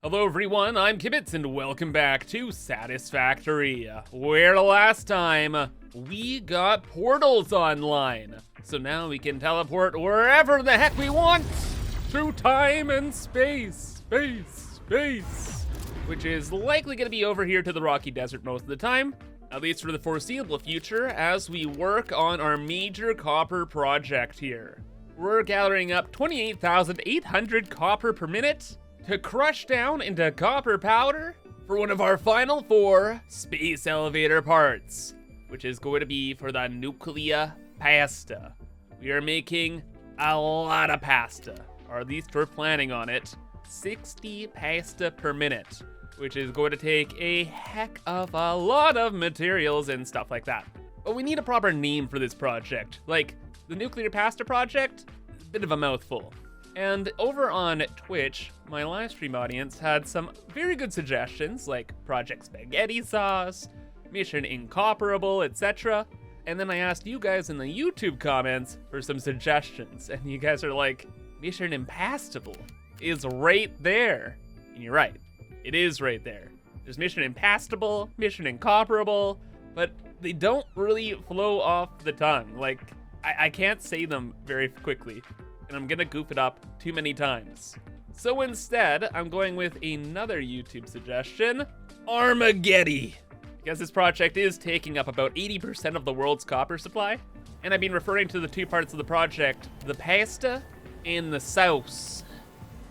Hello everyone, I'm ImKibitz and welcome back to Satisfactory, where last time we got portals online. So now we can teleport wherever the heck we want through time and space, which is likely gonna be over here to the Rocky Desert most of the time, at least for the foreseeable future, as we work on our major copper project here. We're gathering up 28,800 copper per minute to crush down into copper powder for one of our final 4 space elevator parts, which is going to be for the nuclear pasta. We are making a lot of pasta, or at least we're planning on it. 60 pasta per minute, which is going to take a heck of a lot of materials and stuff like that. But we need a proper name for this project. Like, the nuclear pasta project, a bit of a mouthful. And over on Twitch, my live stream audience had some very good suggestions, like Project Spaghetti Sauce, Mission Incomparable, etc. And then I asked you guys in the YouTube comments for some suggestions, and you guys are like, Mission Impastable is right there. And you're right, it is right there. There's Mission Impastable, Mission Incomparable, but they don't really flow off the tongue. Like, I can't say them very quickly, and I'm gonna goof it up too many times. So instead, I'm going with another YouTube suggestion, Armageddi. Because this project is taking up about 80% of the world's copper supply, and I've been referring to the 2 parts of the project, the pasta and the sauce,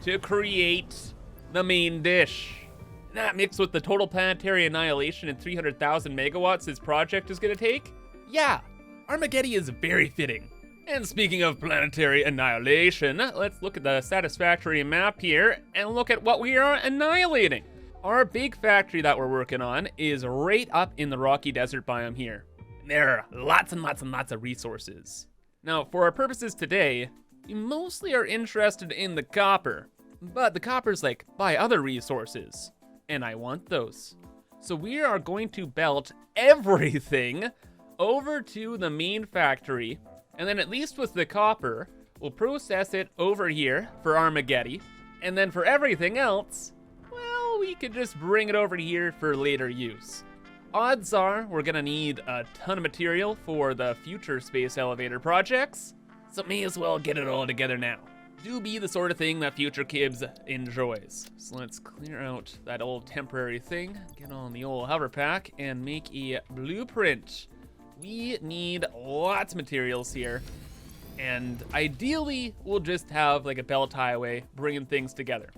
to create the main dish. That mixed with the total planetary annihilation and 300,000 megawatts this project is gonna take, yeah, Armageddi is very fitting. And speaking of planetary annihilation, let's look at the Satisfactory map here and look at what we are annihilating. Our big factory that we're working on is right up in the Rocky Desert biome here. There are lots and lots and lots of resources. Now, for our purposes today, we mostly are interested in the copper, but the copper's like, buy other resources, and I want those. So we are going to belt everything over to the main factory, and then at least with the copper, we'll process it over here for Armageddi, and then for everything else, well, we could just bring it over here for later use. Odds are we're gonna need a ton of material for the future space elevator projects, so may as well get it all together now. Do be the sort of thing that Future Kibs enjoys. So let's clear out that old temporary thing, get on the old hover pack, and make a blueprint. We need lots of materials here, and ideally we'll just have like a belt highway bringing things together.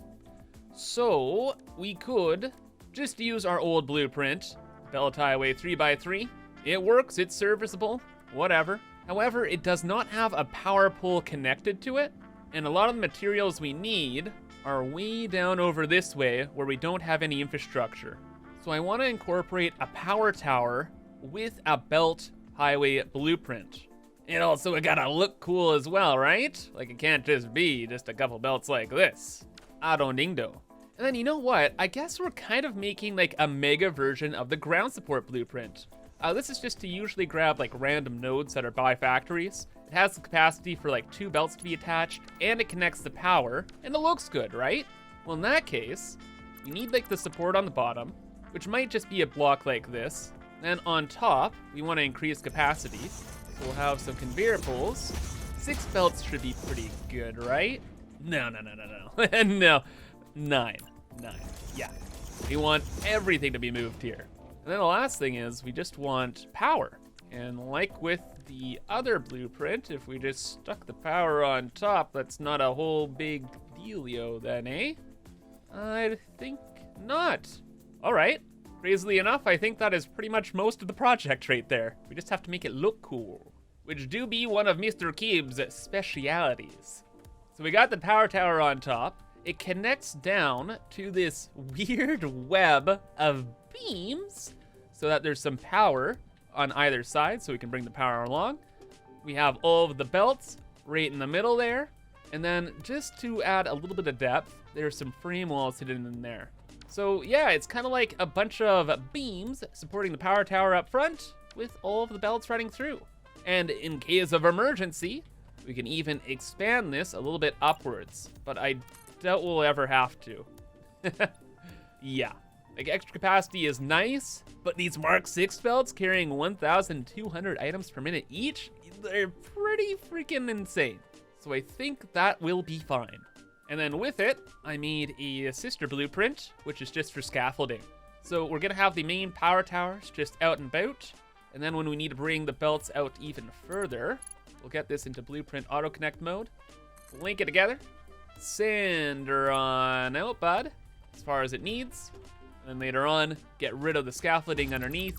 So we could just use our old blueprint, belt highway 3x3. It works, it's serviceable, whatever. However, it does not have a power pole connected to it, and a lot of the materials we need are way down over this way where we don't have any infrastructure. So I want to incorporate a power tower with a belt highway blueprint. And also it gotta look cool as well, right? Like, it can't just be just a couple belts like this. I don't dingo. And then you know what? I guess we're kind of making like a mega version of the ground support blueprint. This is just to usually grab like random nodes that are by factories. It has the capacity for like 2 belts to be attached, and it connects the power, and it looks good, right? Well, in that case, you need like the support on the bottom, which might just be a block like this. Then on top, we want to increase capacity. So we'll have some conveyor pulls. 6 belts should be pretty good, right? No. No, 9. Yeah, we want everything to be moved here. And then the last thing is we just want power. And like with the other blueprint, if we just stuck the power on top, that's not a whole big dealio then, eh? I think not. All right. Crazily enough, I think that is pretty much most of the project right there. We just have to make it look cool, which do be one of Mr. Kib's specialities. So we got the power tower on top. It connects down to this weird web of beams so that there's some power on either side so we can bring the power along. We have all of the belts right in the middle there. And then just to add a little bit of depth, there's some frame walls hidden in there. So yeah, it's kind of like a bunch of beams supporting the power tower up front with all of the belts running through. And in case of emergency, we can even expand this a little bit upwards, but I doubt we'll ever have to. Yeah. Like, extra capacity is nice, but these Mark 6 belts carrying 1,200 items per minute each, they're pretty freaking insane. So I think that will be fine. And then with it, I made a sister blueprint, which is just for scaffolding. So we're gonna have the main power towers just out and about. And then when we need to bring the belts out even further, we'll get this into blueprint auto connect mode, link it together, send her on out, bud, as far as it needs. And then later on, get rid of the scaffolding underneath.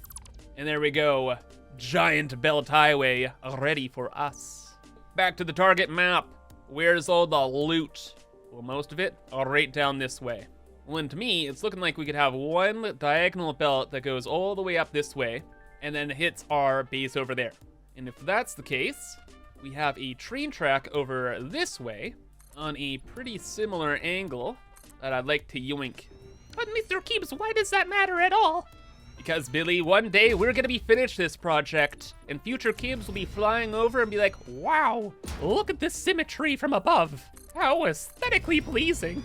And there we go. Giant belt highway ready for us. Back to the target map. Where's all the loot? Well, most of it right down this way. Well, and to me, it's looking like we could have one diagonal belt that goes all the way up this way and then hits our base over there. And if that's the case, we have a train track over this way on a pretty similar angle that I'd like to yoink. But Mr. Kibitz, why does that matter at all? Because, Billy, one day we're gonna be finished this project, and future Kibs will be flying over and be like, wow, look at this symmetry from above. How aesthetically pleasing.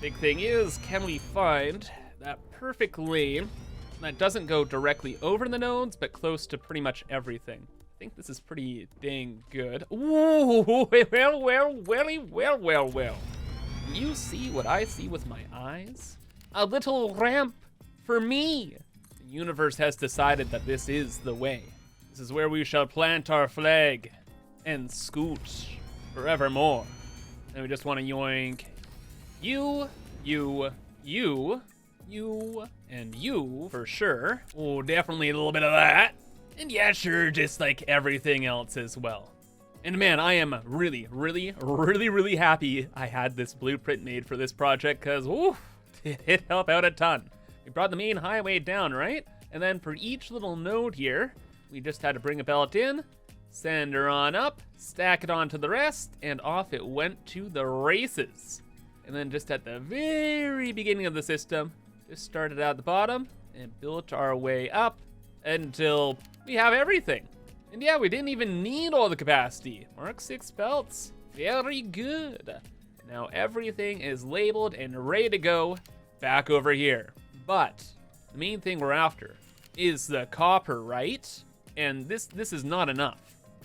Big thing is, can we find that perfect lane that doesn't go directly over the nodes, but close to pretty much everything? I think this is pretty dang good. Ooh, well. You see what I see with my eyes? A little ramp for me. The universe has decided that this is the way. This is where we shall plant our flag and scoot forevermore. And we just want to yoink you, and you for sure. Oh, definitely a little bit of that. And yeah, sure, just like everything else as well. And man, I am really happy I had this blueprint made for this project, because it helped out a ton. We brought the main highway down, right? And then for each little node here, we just had to bring a belt in, send her on up, stack it onto the rest, and off it went to the races. And then just at the very beginning of the system, just started at the bottom and built our way up until we have everything. And yeah, we didn't even need all the capacity. Mark 6 belts, very good. Now everything is labeled and ready to go back over here. But the main thing we're after is the copper, right? And this is not enough.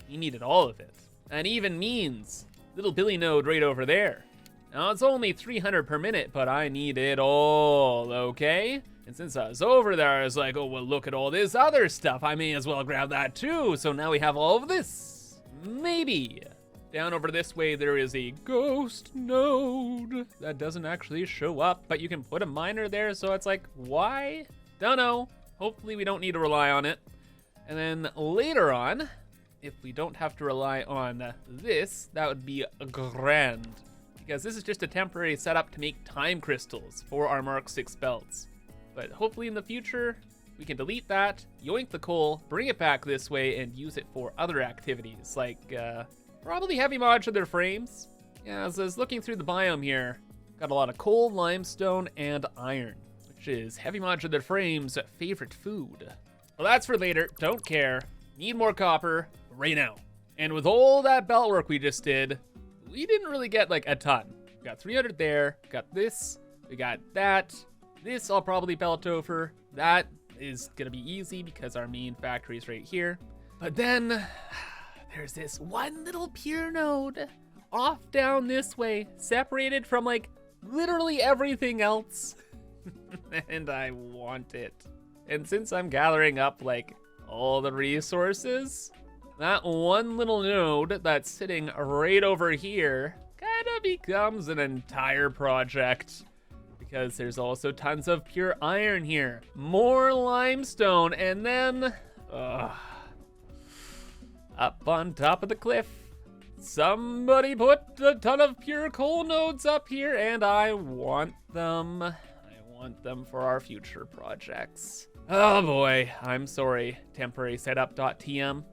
You needed all of it. That even means little Billy node right over there. Now it's only 300 per minute, but I need it all, okay? And since I was over there, I was like, oh, well, look at all this other stuff. I may as well grab that too. So now we have all of this. Maybe. Down over this way, there is a ghost node that doesn't actually show up, but you can put a miner there. So it's like, why? Don't know. Hopefully we don't need to rely on it. And then later on, if we don't have to rely on this, that would be grand. Because this is just a temporary setup to make time crystals for our Mark 6 belts. But hopefully in the future, we can delete that, yoink the coal, bring it back this way, and use it for other activities, like probably heavy modular frames. Yeah, as I was looking through the biome here, got a lot of coal, limestone, and iron, which is heavy modular frames' favorite food. Well, that's for later, don't care. Need more copper right now. And with all that belt work we just did, we didn't really get like a ton. We got 300 there, got this, we got that. This I'll probably belt over. That is gonna be easy because our main factory is right here. But then there's this one little pure node off down this way, separated from like literally everything else. And I want it. And since I'm gathering up like all the resources, that one little node that's sitting right over here kind of becomes an entire project. Because there's also tons of pure iron here. More limestone, and then up on top of the cliff, somebody put a ton of pure coal nodes up here, and I want them. I want them for our future projects. Oh boy, I'm sorry, temporary setup.tm.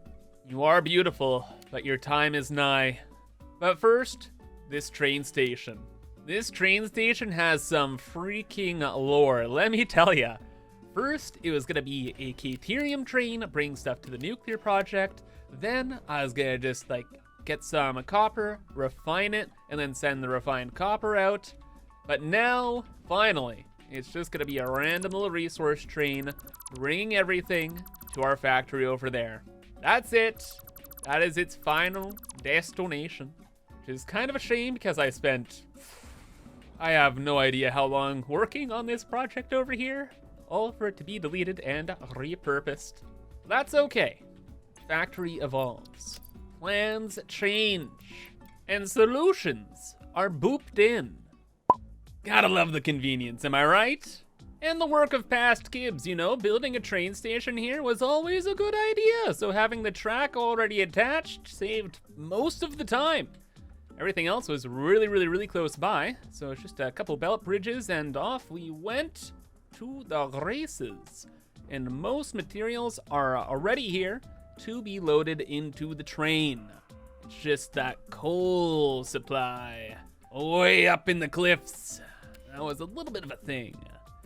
You are beautiful, but your time is nigh. But first, this train station. This train station has some freaking lore, let me tell ya. First, it was gonna be a Caterium train, bring stuff to the nuclear project. Then I was gonna just like get some copper, refine it, and then send the refined copper out. But now, finally, It's just gonna be a random little resource train bringing everything to our factory over there. That's it. That is its final destination, which is kind of a shame because I have no idea how long working on this project over here, all for it to be deleted and repurposed. That's okay. Factory evolves. Plans change. And solutions are booped in. Gotta love the convenience, am I right? And the work of past Kibs, you know, building a train station here was always a good idea, so having the track already attached saved most of the time. Everything else was really close by, so it's just a couple belt bridges and off we went to the races. And most materials are already here to be loaded into the train. It's just that coal supply way up in the cliffs. That was a little bit of a thing.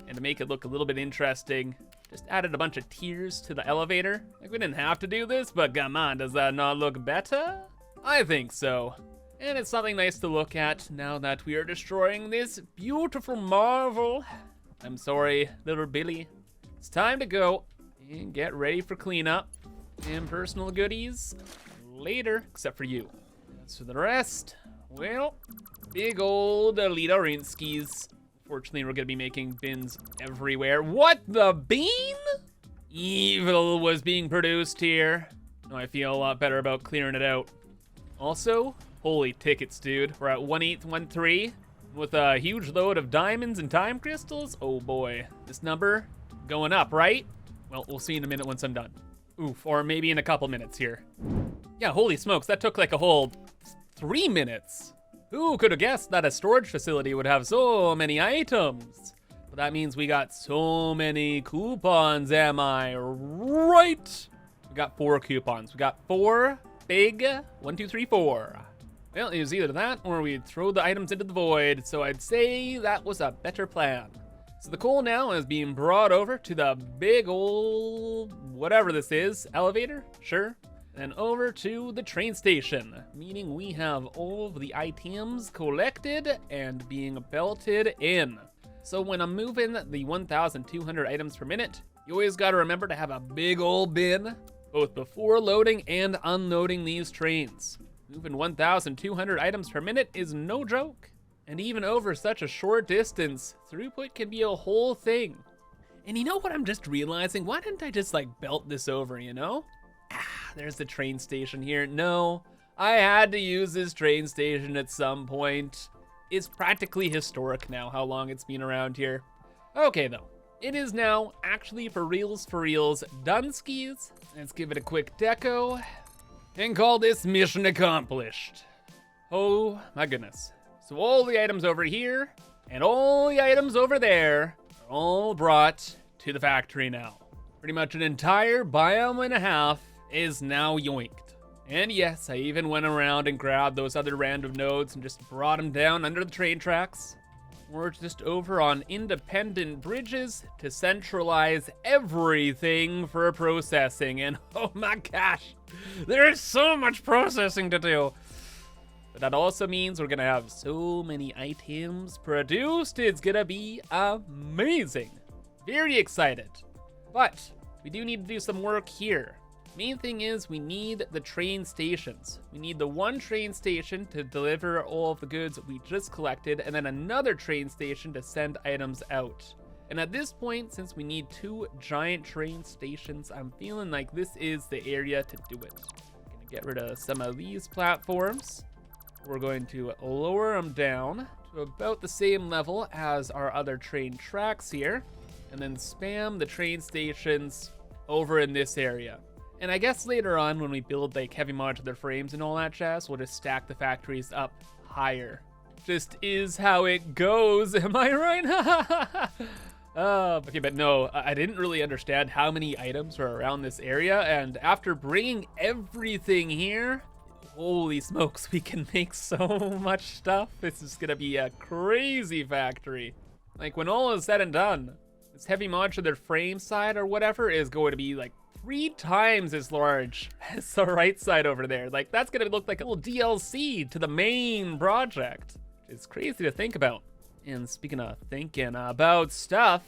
And to make it look a little bit interesting, just added a bunch of tiers to the elevator. Like, we didn't have to do this, but come on, does that not look better? I think so. And it's something nice to look at now that we are destroying this beautiful marvel. I'm sorry, little Billy. It's time to go and get ready for cleanup and personal goodies later, except for you. As for the rest, well, big old Litorinskis. Fortunately, we're gonna be making bins everywhere. What the bean? Evil was being produced here. Oh, I feel a lot better about clearing it out. Also, holy tickets, dude. We're at 1813 with a huge load of diamonds and time crystals. Oh boy, this number going up, right? Well, we'll see in a minute once I'm done. Oof, or maybe in a couple minutes here. Yeah, holy smokes, that took like a whole 3 minutes. Who could have guessed that a storage facility would have so many items? But that means we got so many coupons, am I right? We got 4 coupons. We got 4 big, 1, 2, 3, 4. Well, it was either that or we'd throw the items into the void, so I'd say that was a better plan. So the coal now is being brought over to the big old, whatever this is, elevator, sure. And over to the train station, meaning we have all of the items collected and being belted in. So when I'm moving the 1,200 items per minute, you always gotta remember to have a big old bin, both before loading and unloading these trains. Moving 1,200 items per minute is no joke. And even over such a short distance, throughput can be a whole thing. And you know what I'm just realizing? Why didn't I just like belt this over, you know? There's the train station here. No, I had to use this train station at some point. It's practically historic now, how long it's been around here. Okay though, it is now actually for reals, done skis. Let's give it a quick deco and call this mission accomplished. Oh my goodness. So all the items over here and all the items over there are all brought to the factory now. Pretty much an entire biome and a half is now yoinked. And yes, I even went around and grabbed those other random nodes and just brought them down under the train tracks. We're just over on independent bridges to centralize everything for processing. And oh my gosh, there's so much processing to do. But that also means we're gonna have so many items produced. It's gonna be amazing. Very excited. But we do need to do some work here. Main thing is we need the train stations. We need the one train station to deliver all of the goods we just collected, and then another train station to send items out. And at this point, since we need 2 giant train stations, I'm feeling like this is the area to do it. I'm gonna get rid of some of these platforms. We're going to lower them down to about the same level as our other train tracks here, and then spam the train stations over in this area. And I guess later on when we build like heavy modular frames and all that jazz, we'll just stack the factories up higher. Just is how it goes, am I right? Okay, but no, I didn't really understand how many items are around this area, and after bringing everything here, holy smokes, we can make so much stuff. This is gonna be a crazy factory. Like when all is said and done, this heavy modular frame side or whatever is going to be like 3 times as large as the right side over there. Like that's gonna look like a little DLC to the main project. It's crazy to think about. And speaking of thinking about stuff,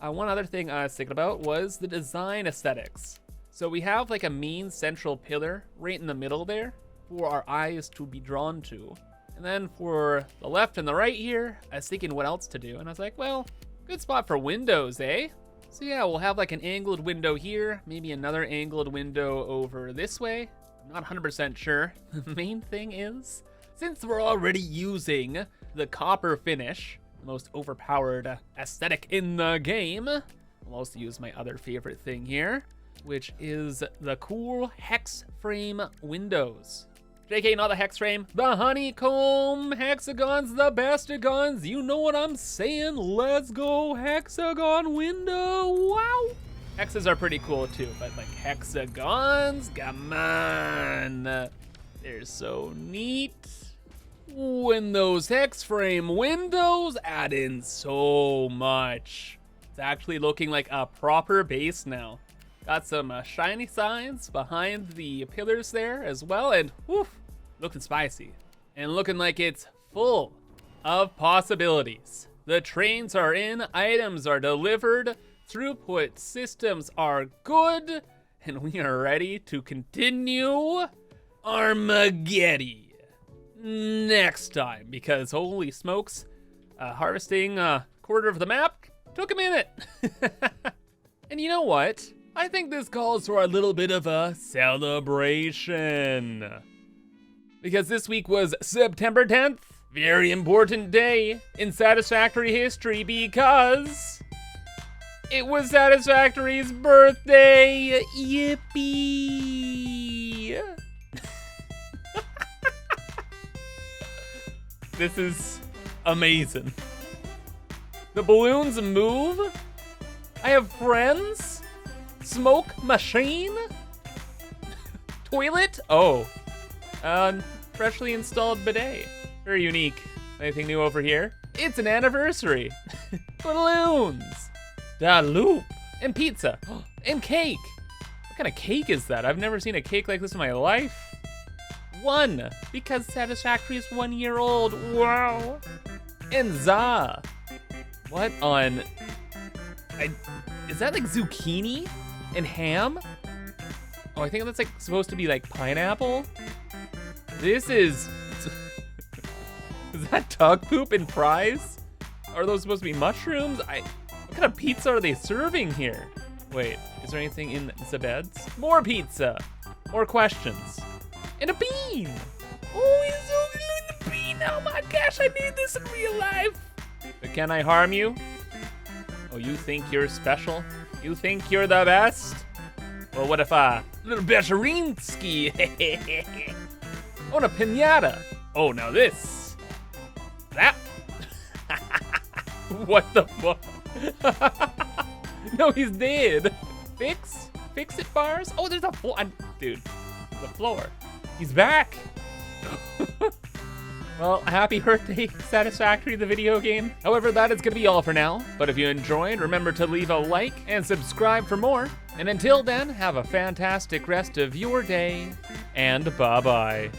one other thing I was thinking about was the design aesthetics. So we have like a main central pillar right in the middle there for our eyes to be drawn to. And then for the left and the right here, I was thinking what else to do. And I was like, well, good spot for windows, eh? So yeah, we'll have like an angled window here, maybe another angled window over this way. I'm not 100% sure. The main thing is, since we're already using the copper finish, the most overpowered aesthetic in the game, I'll also use my other favorite thing here, which is the cool hex frame windows. JK, not the hex frame, the honeycomb hexagons, the bestagons. You know what I'm saying? Let's go hexagon window. Wow. Hexes are pretty cool too, but like hexagons, come on. They're so neat. When those hex frame windows add in so much. It's actually looking like a proper base now. Got some shiny signs behind the pillars there as well, and whew, looking spicy. And looking like it's full of possibilities. The trains are in, items are delivered, throughput systems are good, and we are ready to continue Armageddi next time, because holy smokes, harvesting a quarter of the map took a minute. And you know what? I think this calls for a little bit of a celebration. Because this week was September 10th, very important day in Satisfactory history because it was Satisfactory's birthday. Yippee! This is amazing. The balloons move. I have friends. Smoke machine? Toilet? Oh. Freshly installed bidet. Very unique. Anything new over here? It's an anniversary. Balloons. Da loop. And pizza. And cake. What kind of cake is that? I've never seen a cake like this in my life. 1, because Satisfactory is 1 year old. Wow. And za. What on... is that like zucchini? And ham? Oh, I think that's like supposed to be like pineapple. This is... Is that dog poop and fries? Are those supposed to be mushrooms? What kind of pizza are they serving here? Wait, is there anything in the beds? More pizza. More questions. And a bean. Oh, he's so good in the bean. Oh my gosh, I need this in real life. But can I harm you? Oh, you think you're special? You think you're the best? Well, what if little Becherinsky? Oh, and a pinata. Oh, now this. That. What the fuck? No, he's dead. Fix it bars. Oh, there's a floor. Dude, the floor. He's back. Well, happy birthday, Satisfactory, the video game. However, that is gonna be all for now. But if you enjoyed, remember to leave a like and subscribe for more. And until then, have a fantastic rest of your day, and bye-bye.